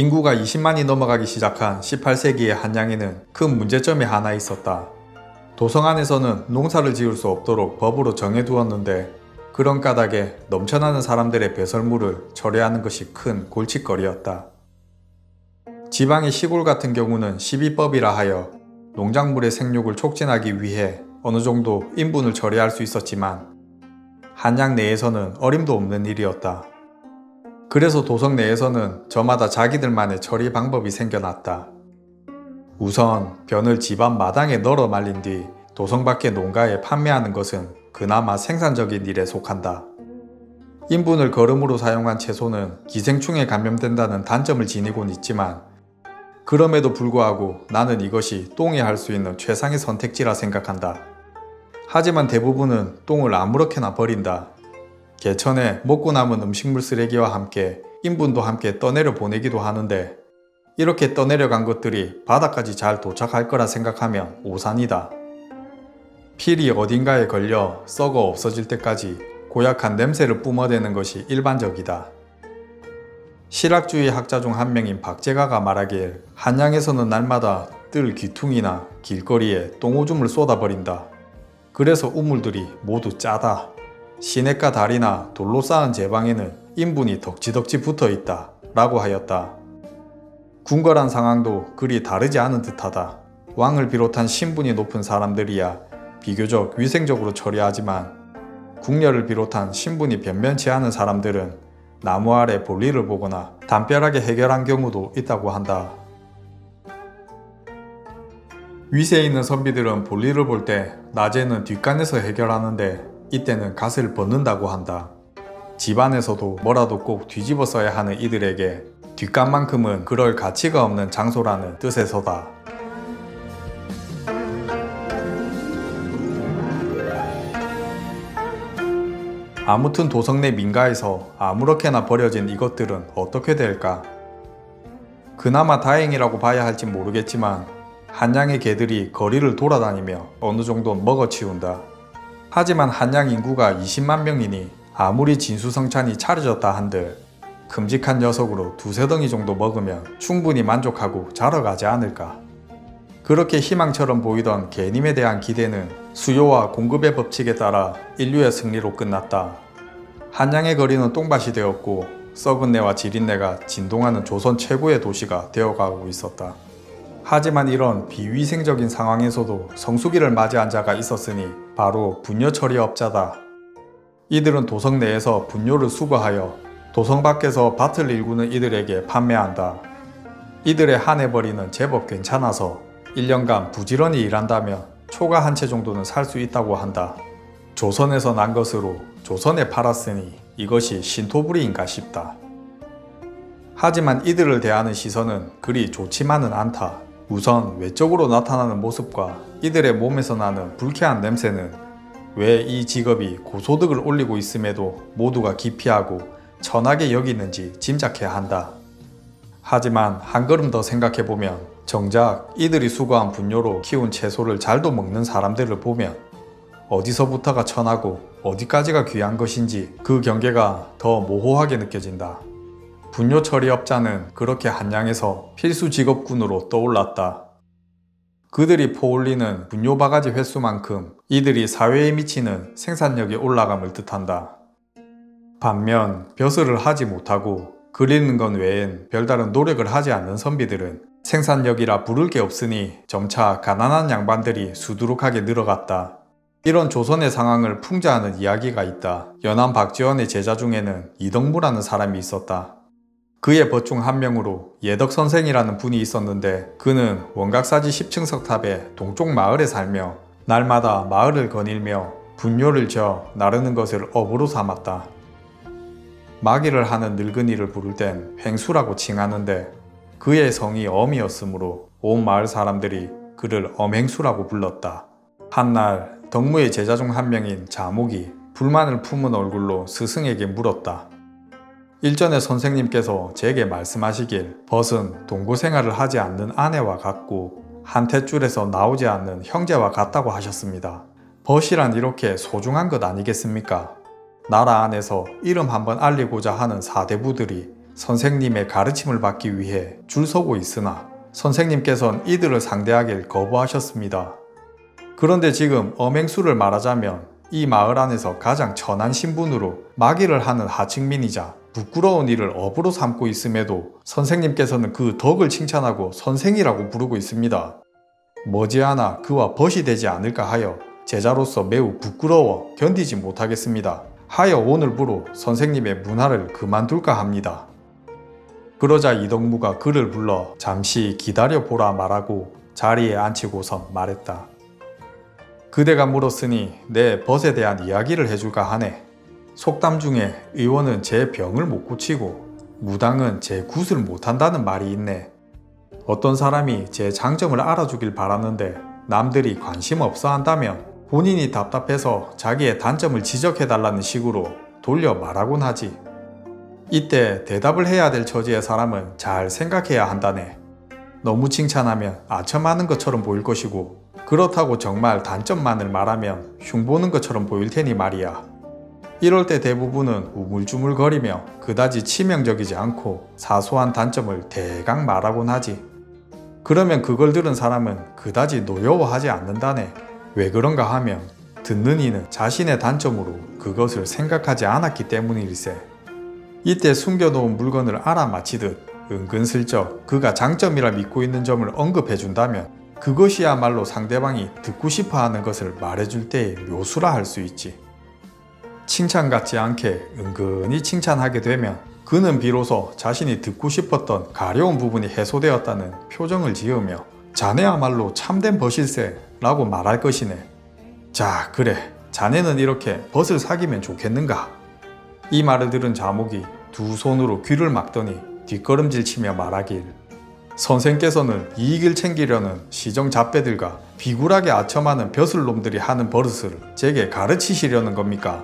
인구가 20만이 넘어가기 시작한 18세기의 한양에는 큰 문제점이 하나 있었다. 도성 안에서는 농사를 지을 수 없도록 법으로 정해두었는데 그런 까닭에 넘쳐나는 사람들의 배설물을 처리하는 것이 큰 골칫거리였다. 지방의 시골 같은 경우는 시비법이라 하여 농작물의 생육을 촉진하기 위해 어느 정도 인분을 처리할 수 있었지만 한양 내에서는 어림도 없는 일이었다. 그래서 도성 내에서는 저마다 자기들만의 처리 방법이 생겨났다. 우선 변을 집안 마당에 널어 말린 뒤 도성 밖의 농가에 판매하는 것은 그나마 생산적인 일에 속한다. 인분을 거름으로 사용한 채소는 기생충에 감염된다는 단점을 지니곤 있지만 그럼에도 불구하고 나는 이것이 똥이 할 수 있는 최상의 선택지라 생각한다. 하지만 대부분은 똥을 아무렇게나 버린다. 개천에 먹고 남은 음식물 쓰레기와 함께 인분도 함께 떠내려 보내기도 하는데 이렇게 떠내려간 것들이 바다까지 잘 도착할 거라 생각하면 오산이다. 필이 어딘가에 걸려 썩어 없어질 때까지 고약한 냄새를 뿜어대는 것이 일반적이다. 실학주의 학자 중 한 명인 박재가가 말하길 한양에서는 날마다 뜰 귀퉁이나 길거리에 똥오줌을 쏟아버린다. 그래서 우물들이 모두 짜다. 시냇가 다리나 돌로 쌓은 제방에는 인분이 덕지덕지 붙어있다 라고 하였다. 궁궐한 상황도 그리 다르지 않은 듯하다. 왕을 비롯한 신분이 높은 사람들이야 비교적 위생적으로 처리하지만 궁녀를 비롯한 신분이 변변치 않은 사람들은 나무 아래 볼일을 보거나 담벼락에 해결한 경우도 있다고 한다. 위세에 있는 선비들은 볼일을 볼 때 낮에는 뒷간에서 해결하는데 이때는 갓을 벗는다고 한다. 집안에서도 뭐라도 꼭 뒤집어 써야 하는 이들에게 뒷간만큼은 그럴 가치가 없는 장소라는 뜻에서다. 아무튼 도성 내 민가에서 아무렇게나 버려진 이것들은 어떻게 될까? 그나마 다행이라고 봐야 할지 모르겠지만 한양의 개들이 거리를 돌아다니며 어느 정도 먹어치운다. 하지만 한양 인구가 20만 명이니 아무리 진수성찬이 차려졌다 한들 큼직한 녀석으로 두세 덩이 정도 먹으면 충분히 만족하고 자러 가지 않을까. 그렇게 희망처럼 보이던 개님에 대한 기대는 수요와 공급의 법칙에 따라 인류의 승리로 끝났다. 한양의 거리는 똥밭이 되었고 썩은 내와 지린내가 진동하는 조선 최고의 도시가 되어가고 있었다. 하지만 이런 비위생적인 상황에서도 성수기를 맞이한 자가 있었으니 바로 분뇨처리업자다. 이들은 도성 내에서 분뇨를 수거하여 도성 밖에서 밭을 일구는 이들에게 판매한다. 이들의 한 해벌이는 제법 괜찮아서 1년간 부지런히 일한다면 초가 한 채 정도는 살 수 있다고 한다. 조선에서 난 것으로 조선에 팔았으니 이것이 신토부리인가 싶다. 하지만 이들을 대하는 시선은 그리 좋지만은 않다. 우선 외적으로 나타나는 모습과 이들의 몸에서 나는 불쾌한 냄새는 왜 이 직업이 고소득을 올리고 있음에도 모두가 기피하고 천하게 여기는지 짐작해야 한다. 하지만 한 걸음 더 생각해보면 정작 이들이 수거한 분뇨로 키운 채소를 잘도 먹는 사람들을 보면 어디서부터가 천하고 어디까지가 귀한 것인지 그 경계가 더 모호하게 느껴진다. 분뇨 처리업자는 그렇게 한양에서 필수 직업군으로 떠올랐다. 그들이 퍼올리는 분뇨 바가지 횟수만큼 이들이 사회에 미치는 생산력이 올라감을 뜻한다. 반면 벼슬을 하지 못하고 그리는 것 외엔 별다른 노력을 하지 않는 선비들은 생산력이라 부를 게 없으니 점차 가난한 양반들이 수두룩하게 늘어갔다. 이런 조선의 상황을 풍자하는 이야기가 있다. 연암 박지원의 제자 중에는 이덕무라는 사람이 있었다. 그의 벗 중 한 명으로 예덕선생이라는 분이 있었는데 그는 원각사지 10층 석탑의 동쪽 마을에 살며 날마다 마을을 거닐며 분뇨를 저 나르는 것을 업으로 삼았다. 마기를 하는 늙은이를 부를 땐 횡수라고 칭하는데 그의 성이 엄이었으므로 온 마을 사람들이 그를 엄행수라고 불렀다. 한날 덕무의 제자 중 한 명인 자목이 불만을 품은 얼굴로 스승에게 물었다. 일전에 선생님께서 제게 말씀하시길 벗은 동거생활을 하지 않는 아내와 같고 한 탯줄에서 나오지 않는 형제와 같다고 하셨습니다. 벗이란 이렇게 소중한 것 아니겠습니까? 나라 안에서 이름 한번 알리고자 하는 사대부들이 선생님의 가르침을 받기 위해 줄 서고 있으나 선생님께서는 이들을 상대하길 거부하셨습니다. 그런데 지금 엄행수를 말하자면 이 마을 안에서 가장 천한 신분으로 마기를 하는 하층민이자 부끄러운 일을 업으로 삼고 있음에도 선생님께서는 그 덕을 칭찬하고 선생이라고 부르고 있습니다. 머지않아 그와 벗이 되지 않을까 하여 제자로서 매우 부끄러워 견디지 못하겠습니다. 하여 오늘부로 선생님의 문화를 그만둘까 합니다. 그러자 이덕무가 그를 불러 잠시 기다려보라 말하고 자리에 앉히고선 말했다. 그대가 물었으니 내 벗에 대한 이야기를 해줄까 하네. 속담 중에 의원은 제 병을 못 고치고 무당은 제 굿을 못한다는 말이 있네. 어떤 사람이 제 장점을 알아주길 바라는데 남들이 관심 없어 한다면 본인이 답답해서 자기의 단점을 지적해달라는 식으로 돌려 말하곤 하지. 이때 대답을 해야 될 처지의 사람은 잘 생각해야 한다네. 너무 칭찬하면 아첨하는 것처럼 보일 것이고 그렇다고 정말 단점만을 말하면 흉보는 것처럼 보일 테니 말이야. 이럴 때 대부분은 우물쭈물거리며 그다지 치명적이지 않고 사소한 단점을 대강 말하곤 하지. 그러면 그걸 들은 사람은 그다지 노여워하지 않는다네. 왜 그런가 하면 듣는 이는 자신의 단점으로 그것을 생각하지 않았기 때문일세. 이때 숨겨놓은 물건을 알아맞히듯 은근슬쩍 그가 장점이라 믿고 있는 점을 언급해준다면 그것이야말로 상대방이 듣고 싶어하는 것을 말해줄 때의 묘수라 할 수 있지. 칭찬 같지 않게 은근히 칭찬하게 되면 그는 비로소 자신이 듣고 싶었던 가려운 부분이 해소되었다는 표정을 지으며 자네야말로 참된 벗일세 라고 말할 것이네. 자, 그래, 자네는 이렇게 벗을 사귀면 좋겠는가? 이 말을 들은 자목이 두 손으로 귀를 막더니 뒷걸음질 치며 말하길, 선생께서는 이익을 챙기려는 시정잡배들과 비굴하게 아첨하는 벼슬놈들이 하는 버릇을 제게 가르치시려는 겁니까?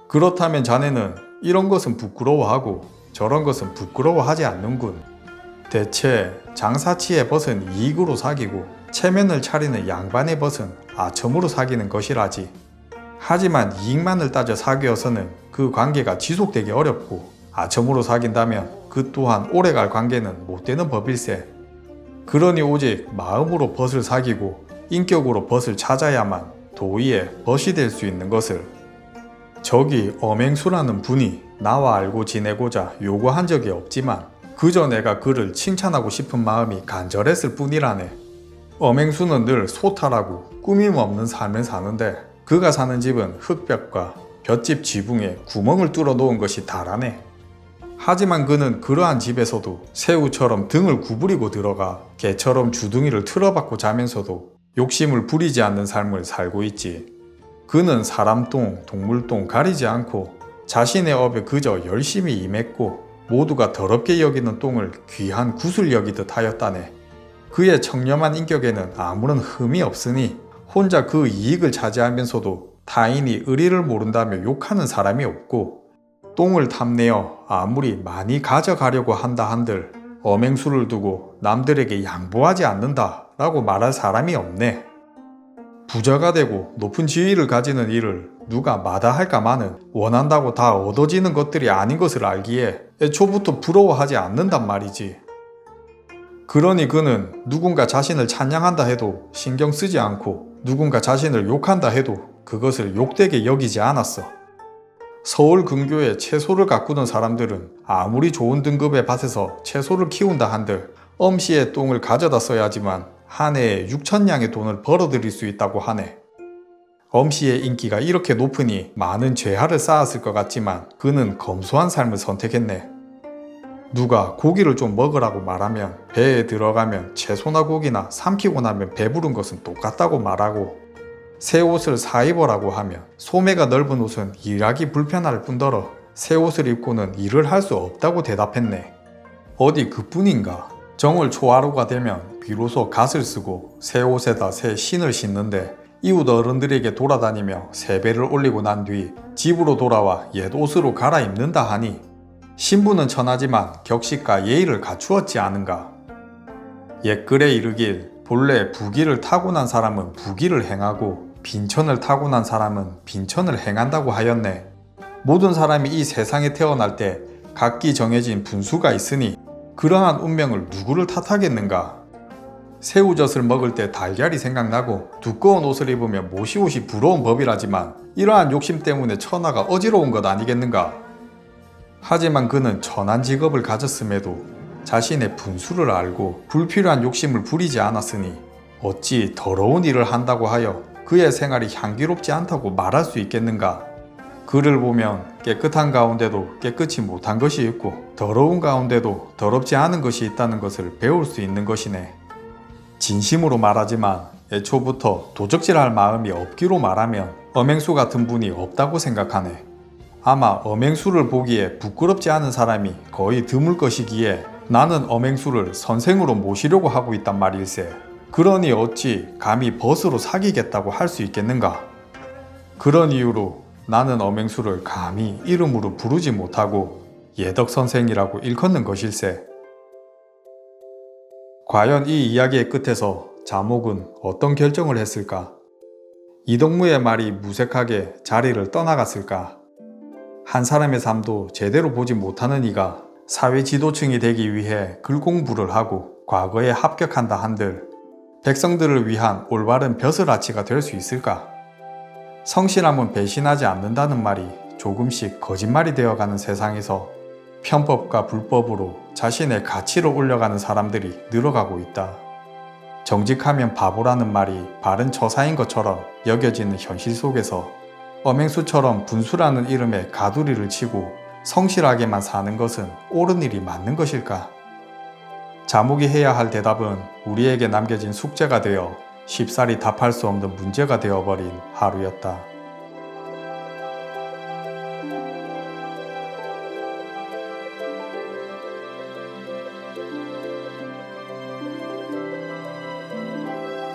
그렇다면 자네는 이런 것은 부끄러워하고 저런 것은 부끄러워하지 않는군. 대체 장사치의 벗은 이익으로 사귀고 체면을 차리는 양반의 벗은 아첨으로 사귀는 것이라지. 하지만 이익만을 따져 사귀어서는 그 관계가 지속되기 어렵고 아첨으로 사귄다면 그 또한 오래갈 관계는 못되는 법일세. 그러니 오직 마음으로 벗을 사귀고 인격으로 벗을 찾아야만 도의의 벗이 될 수 있는 것을. 저기 엄행수라는 분이 나와 알고 지내고자 요구한 적이 없지만 그저 내가 그를 칭찬하고 싶은 마음이 간절했을 뿐이라네. 엄행수는 늘 소탈하고 꾸밈 없는 삶을 사는데 그가 사는 집은 흙벽과 볏짚 지붕에 구멍을 뚫어 놓은 것이 다라네. 하지만 그는 그러한 집에서도 새우처럼 등을 구부리고 들어가 개처럼 주둥이를 틀어박고 자면서도 욕심을 부리지 않는 삶을 살고 있지. 그는 사람똥, 동물똥 가리지 않고 자신의 업에 그저 열심히 임했고 모두가 더럽게 여기는 똥을 귀한 굿을 여기듯 하였다네. 그의 청렴한 인격에는 아무런 흠이 없으니 혼자 그 이익을 차지하면서도 타인이 의리를 모른다며 욕하는 사람이 없고, 똥을 탐내어 아무리 많이 가져가려고 한다 한들 엄행수를 두고 남들에게 양보하지 않는다 라고 말할 사람이 없네. 부자가 되고 높은 지위를 가지는 일을 누가 마다할까마는 원한다고 다 얻어지는 것들이 아닌 것을 알기에 애초부터 부러워하지 않는단 말이지. 그러니 그는 누군가 자신을 찬양한다 해도 신경 쓰지 않고 누군가 자신을 욕한다 해도 그것을 욕되게 여기지 않았어. 서울 근교에 채소를 가꾸던 사람들은 아무리 좋은 등급의 밭에서 채소를 키운다 한들 엄씨의 똥을 가져다 써야지만 한 해에 6천냥의 돈을 벌어들일 수 있다고 하네. 엄씨의 인기가 이렇게 높으니 많은 죄화를 쌓았을 것 같지만 그는 검소한 삶을 선택했네. 누가 고기를 좀 먹으라고 말하면 배에 들어가면 채소나 고기나 삼키고 나면 배부른 것은 똑같다고 말하고, 새 옷을 사입으라고 하면 소매가 넓은 옷은 일하기 불편할 뿐더러 새 옷을 입고는 일을 할 수 없다고 대답했네. 어디 그뿐인가? 정월 초하루가 되면 비로소 갓을 쓰고 새 옷에다 새 신을 신는데 이웃 어른들에게 돌아다니며 세배를 올리고 난 뒤 집으로 돌아와 옛 옷으로 갈아입는다 하니 신분은 천하지만 격식과 예의를 갖추었지 않은가. 옛글에 이르길 본래 부귀를 타고난 사람은 부귀를 행하고 빈천을 타고난 사람은 빈천을 행한다고 하였네. 모든 사람이 이 세상에 태어날 때 각기 정해진 분수가 있으니 그러한 운명을 누구를 탓하겠는가? 새우젓을 먹을 때 달걀이 생각나고 두꺼운 옷을 입으면 모시옷이 부러운 법이라지만 이러한 욕심 때문에 천하가 어지러운 것 아니겠는가? 하지만 그는 천한 직업을 가졌음에도 자신의 분수를 알고 불필요한 욕심을 부리지 않았으니 어찌 더러운 일을 한다고 하여 그의 생활이 향기롭지 않다고 말할 수 있겠는가? 그를 보면 깨끗한 가운데도 깨끗이 못한 것이 있고 더러운 가운데도 더럽지 않은 것이 있다는 것을 배울 수 있는 것이네. 진심으로 말하지만 애초부터 도적질할 마음이 없기로 말하면 엄행수 같은 분이 없다고 생각하네. 아마 엄행수를 보기에 부끄럽지 않은 사람이 거의 드물 것이기에 나는 엄행수를 선생으로 모시려고 하고 있단 말일세. 그러니 어찌 감히 벗으로 사귀겠다고 할 수 있겠는가? 그런 이유로 나는 엄행수를 감히 이름으로 부르지 못하고 예덕선생이라고 일컫는 것일세. 과연 이 이야기의 끝에서 자목은 어떤 결정을 했을까? 이덕무의 말이 무색하게 자리를 떠나갔을까? 한 사람의 삶도 제대로 보지 못하는 이가 사회 지도층이 되기 위해 글공부를 하고 과거에 합격한다 한들 백성들을 위한 올바른 벼슬아치가 될 수 있을까? 성실함은 배신하지 않는다는 말이 조금씩 거짓말이 되어가는 세상에서 편법과 불법으로 자신의 가치를 올려가는 사람들이 늘어가고 있다. 정직하면 바보라는 말이 바른 처사인 것처럼 여겨지는 현실 속에서 엄행수처럼 분수라는 이름에 가두리를 치고 성실하게만 사는 것은 옳은 일이 맞는 것일까? 자목이 해야 할 대답은 우리에게 남겨진 숙제가 되어 쉽사리 답할 수 없는 문제가 되어버린 하루였다.